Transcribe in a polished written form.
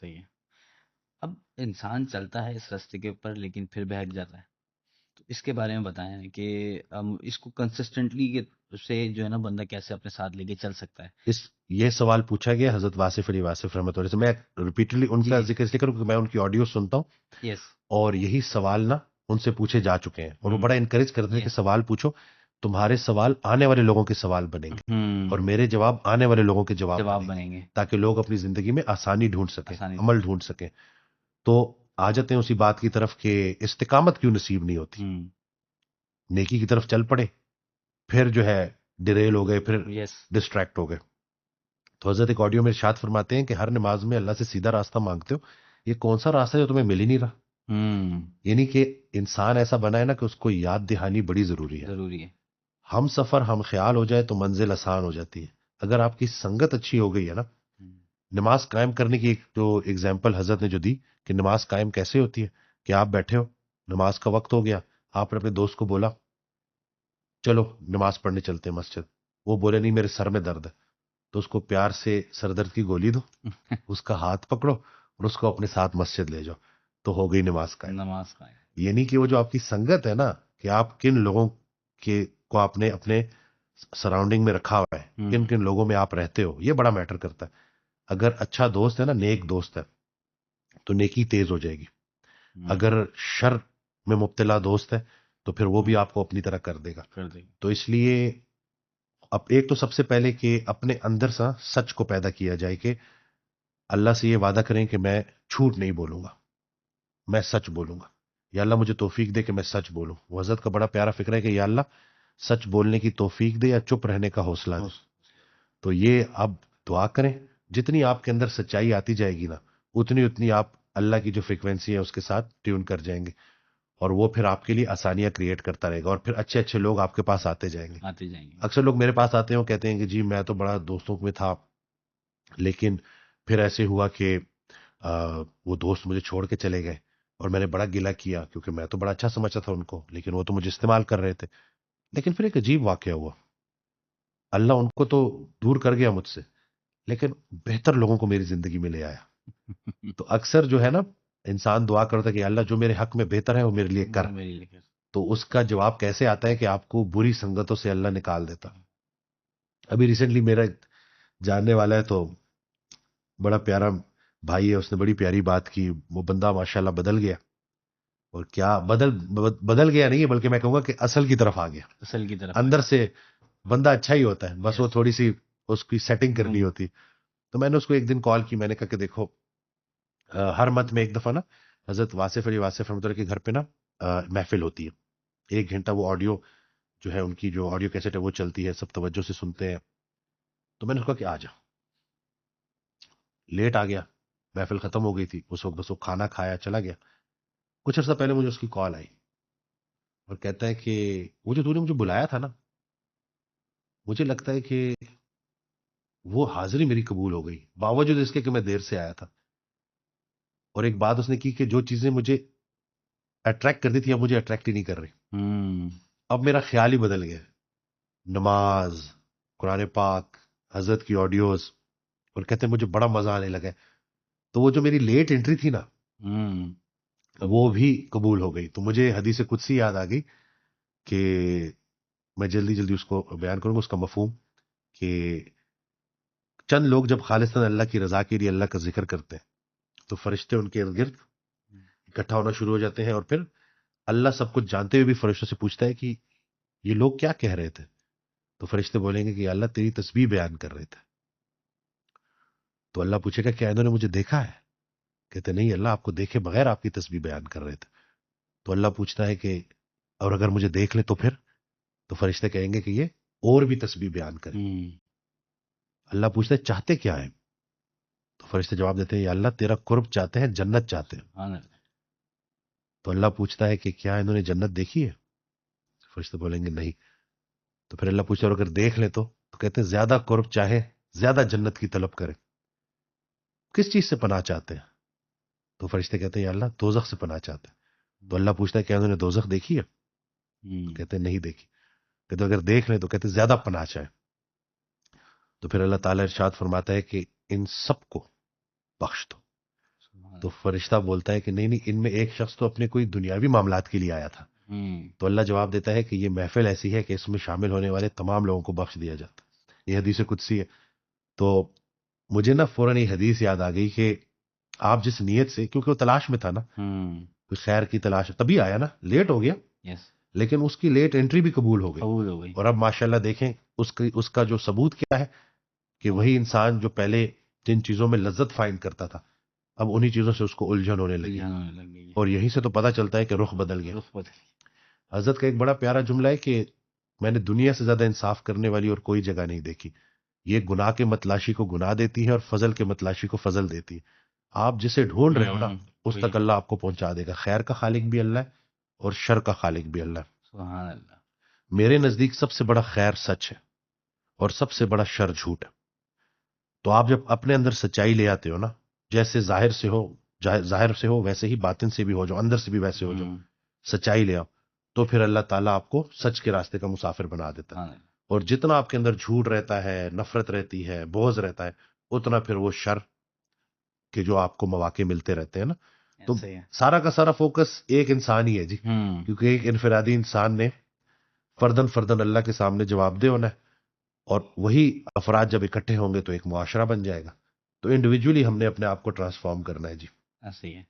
صحیح ہے. اب انسان چلتا ہے اس راستے کے اوپر لیکن پھر بہک جاتا ہے. تو اس کے بارے میں بتائیں کہ اس کو کنسسٹنٹلی سے جو ہے نا بندہ کیسے اپنے ساتھ لے کے چل سکتا ہے. یہ سوال پوچھا گیا حضرت واصف علی واصف رحمۃ اللہ سے. میں ریپیٹڈلی ان جی کا جی. ذکر اس لیے کروں کہ میں ان کی آڈیو سنتا ہوں یس. اور یہی سوال نا ان سے پوچھے جا چکے ہیں اور وہ بڑا انکریج کرتے ہیں کہ سوال پوچھو, تمہارے سوال آنے والے لوگوں کے سوال بنیں گے اور میرے جواب آنے والے لوگوں کے جواب بنیں گے تاکہ لوگ اپنی زندگی میں آسانی ڈھونڈ سکیں, عمل ڈھونڈ سکیں. تو آ جاتے ہیں اسی بات کی طرف کہ استقامت کیوں نصیب نہیں ہوتی. نیکی کی طرف چل پڑے پھر جو ہے ڈیریل ہو گئے, پھر ڈسٹریکٹ ہو گئے. تو حضرت ایک آڈیو میں ارشاد فرماتے ہیں کہ ہر نماز میں اللہ سے سیدھا راستہ مانگتے ہو, یہ کون سا راستہ ہے جو تمہیں مل ہی نہیں رہا. یعنی کہ انسان ایسا بنا ہے نا کہ اس کو یاد دہانی بڑی ضروری ہے. ہم سفر ہم خیال ہو جائے تو منزل آسان ہو جاتی ہے. اگر آپ کی سنگت اچھی ہو گئی ہے نا, نماز قائم کرنے کی ایک جو اگزامپل حضرت نے جو دی کہ نماز قائم کیسے ہوتی ہے کہ آپ بیٹھے ہو, نماز کا وقت ہو گیا, آپ نے اپنے دوست کو بولا چلو نماز پڑھنے چلتے ہیں مسجد. وہ بولے نہیں میرے سر میں درد ہے, تو اس کو پیار سے سر درد کی گولی دو, اس کا ہاتھ پکڑو اور اس کو اپنے ساتھ مسجد لے جاؤ, تو ہو گئی نماز قائم. یعنی کہ وہ جو آپ کی سنگت ہے نا, کہ آپ کن لوگوں کے کو آپ نے اپنے سراؤنڈنگ میں رکھا ہوا ہے, کن کن لوگوں میں آپ رہتے ہو, یہ بڑا میٹر کرتا ہے. اگر اچھا دوست ہے نا, نیک دوست ہے, تو نیکی تیز ہو جائے گی. اگر شر میں مبتلا دوست ہے تو پھر وہ بھی آپ کو اپنی طرح کر دے گا. تو اس لیے اب ایک تو سب سے پہلے کہ اپنے اندر سے سچ کو پیدا کیا جائے کہ اللہ سے یہ وعدہ کریں کہ میں جھوٹ نہیں بولوں گا, میں سچ بولوں گا. یا اللہ مجھے توفیق دے کہ میں سچ بولوں. وہ حضرت کا بڑا پیارا فکر ہے کہ یا اللہ سچ بولنے کی توفیق دے یا چپ رہنے کا حوصلہ دے. تو یہ اب دعا کریں, جتنی آپ کے اندر سچائی آتی جائے گی نا, اتنی آپ اللہ کی جو فریکوینسی ہے اس کے ساتھ ٹیون کر جائیں گے, اور وہ پھر آپ کے لیے آسانیاں کریٹ کرتا رہے گا, اور پھر اچھے اچھے لوگ آپ کے پاس آتے جائیں گے. اکثر لوگ میرے پاس آتے ہیں, وہ کہتے ہیں کہ جی میں تو بڑا دوستوں میں تھا, لیکن پھر ایسے ہوا کہ وہ دوست مجھے چھوڑ کے چلے گئے اور میں نے بڑا گلہ کیا کیونکہ میں تو بڑا اچھا سمجھتا تھا ان کو, لیکن وہ تو مجھے استعمال کر رہے تھے. لیکن پھر ایک عجیب واقعہ ہوا, اللہ ان کو تو دور کر گیا مجھ سے, لیکن بہتر لوگوں کو میری زندگی میں لے آیا. تو اکثر جو ہے نا انسان دعا کرتا ہے کہ اللہ جو میرے حق میں بہتر ہے وہ میرے لیے کر. تو اس کا جواب کیسے آتا ہے کہ آپ کو بری سنگتوں سے اللہ نکال دیتا. ابھی ریسنٹلی میرا جاننے والا ہے, تو بڑا پیارا بھائی ہے, اس نے بڑی پیاری بات کی. وہ بندہ ماشاءاللہ بدل گیا, اور کیا بدل گیا نہیں ہے بلکہ میں کہوں گا کہ اصل کی طرف آ گیا. اصل کی طرف اندر سے بندہ اچھا ہی ہوتا ہے, بس وہ تھوڑی سی اس کی سیٹنگ کرنی ہوتی. تو میں نے اس کو ایک دن کال کی, میں نے کہا کہ دیکھو ہر منتھ میں ایک دفعہ نا حضرت واصف علی واصف رحمۃ اللہ کے گھر پہ نا محفل ہوتی ہے. 1 گھنٹہ وہ آڈیو جو ہے ان کی جو آڈیو کیسٹ ہے وہ چلتی ہے, سب توجہ سے سنتے ہیں. تو میں نے اس کو کہا کہ آ جا. لیٹ آ گیا, محفل ختم ہو گئی تھی اس وقت, بس وہ کھانا کھایا چلا گیا. کچھ عرصہ پہلے مجھے اس کی کال آئی اور کہتا ہے کہ وہ جو تو نے مجھے بلایا تھا نا, مجھے لگتا ہے کہ وہ حاضری میری قبول ہو گئی باوجود اس کے کہ میں دیر سے آیا تھا. اور ایک بات اس نے کی کہ جو چیزیں مجھے اٹریکٹ کرتی تھی اب مجھے اٹریکٹ ہی نہیں کر رہی. اب میرا خیال ہی بدل گیا. نماز, قرآن پاک, حضرت کی آڈیوز, اور کہتے ہیں مجھے بڑا مزہ آنے لگا. تو وہ جو میری لیٹ انٹری تھی نا وہ بھی قبول ہو گئی. تو مجھے حدیث قدسی یاد آ گئی کہ میں جلدی جلدی اس کو بیان کروں گا, اس کا مفہوم کہ چند لوگ جب خالصتاً اللہ کی رضا کے لیے اللہ کا ذکر کرتے ہیں تو فرشتے ان کے ارد گرد اکٹھا ہونا شروع ہو جاتے ہیں, اور پھر اللہ سب کچھ جانتے ہوئے بھی فرشتوں سے پوچھتا ہے کہ یہ لوگ کیا کہہ رہے تھے. تو فرشتے بولیں گے کہ اللہ تیری تسبیح بیان کر رہے تھے. تو اللہ پوچھے گا کیا انہوں نے مجھے دیکھا ہے؟ کہتے نہیں اللہ آپ کو دیکھے بغیر آپ کی تسبیح بیان کر رہے تھے. تو اللہ پوچھتا ہے کہ اور اگر مجھے دیکھ لیں تو پھر؟ تو فرشتے کہیں گے کہ یہ اور بھی تسبیح بیان کریں. اللہ پوچھتا ہے چاہتے کیا ہے؟ تو فرشتے جواب دیتے ہیں یا اللہ تیرا قرب چاہتے ہیں, جنت چاہتے ہیں. تو اللہ پوچھتا ہے کہ کیا انہوں نے جنت دیکھی ہے؟ فرشتے بولیں گے نہیں. تو پھر اللہ پوچھتا ہے اور اگر دیکھ لیں تو کہتے ہیں زیادہ قرب چاہے, زیادہ جنت کی طلب کریں. کس چیز سے پناہ چاہتے ہیں؟ تو فرشتے کہتے ہیں یا اللہ دوزخ سے پناہ چاہتے ہیں. تو اللہ پوچھتا ہے کیا انہوں نے دوزخ دیکھی ہے؟ کہتے ہیں نہیں دیکھی. کہتے اگر دیکھ لیں تو کہتے ہیں زیادہ پناہ چاہے. تو پھر اللہ تعالیٰ ارشاد فرماتا ہے کہ ان سب کو بخش دو. تو فرشتہ بولتا ہے کہ نہیں ان میں ایک شخص تو اپنے کوئی دنیاوی معاملات کے لیے آیا تھا. تو اللہ جواب دیتا ہے کہ یہ محفل ایسی ہے کہ اس میں شامل ہونے والے تمام لوگوں کو بخش دیا جاتا. یہ حدیث قدسی ہے. تو مجھے نا فوراً یہ حدیث یاد آ گئی کہ آپ جس نیت سے, کیونکہ وہ تلاش میں تھا نا, کوئی خیر کی تلاش, تبھی آیا نا, لیٹ ہو گیا لیکن اس کی لیٹ انٹری بھی قبول ہو گئی. اور اب ماشاءاللہ دیکھیں اس کا جو ثبوت کیا ہے کہ وہی انسان جو پہلے جن چیزوں میں لذت فائنڈ کرتا تھا اب انہی چیزوں سے اس کو الجھن ہونے لگی. اور یہیں سے تو پتہ چلتا ہے کہ رخ بدل گیا. حضرت کا ایک بڑا پیارا جملہ ہے کہ میں نے دنیا سے زیادہ انصاف کرنے والی اور کوئی جگہ نہیں دیکھی. یہ گناہ کے متلاشی کو گناہ دیتی ہے اور فضل کے متلاشی کو فضل دیتی ہے. آپ جسے ڈھونڈ رہے ہو نا اس تک اللہ آپ کو پہنچا دے گا. خیر کا خالق بھی اللہ ہے اور شر کا خالق بھی اللہ ہے. سبحان اللہ. میرے نزدیک سب سے بڑا خیر سچ ہے اور سب سے بڑا شر جھوٹ ہے. تو آپ جب اپنے اندر سچائی لے آتے ہو نا, جیسے ظاہر سے ہو ویسے ہی باطن سے بھی ہو جاؤ, اندر سے بھی ویسے ہو جاؤ, سچائی لے آؤ, تو پھر اللہ تعالیٰ آپ کو سچ کے راستے کا مسافر بنا دیتا ہے. اور جتنا آپ کے اندر جھوٹ رہتا ہے, نفرت رہتی ہے, بغض رہتا ہے, اتنا پھر وہ شر کے جو آپ کو مواقع ملتے رہتے ہیں نا. تو سارا کا سارا فوکس ایک انسان ہی ہے جی, کیونکہ ایک انفرادی انسان نے فردن اللہ کے سامنے جواب دے ہونا ہے, اور وہی افراد جب اکٹھے ہوں گے تو ایک معاشرہ بن جائے گا. تو انڈیویجولی ہم نے اپنے آپ کو ٹرانسفارم کرنا ہے جی. ایسے ہی ہے.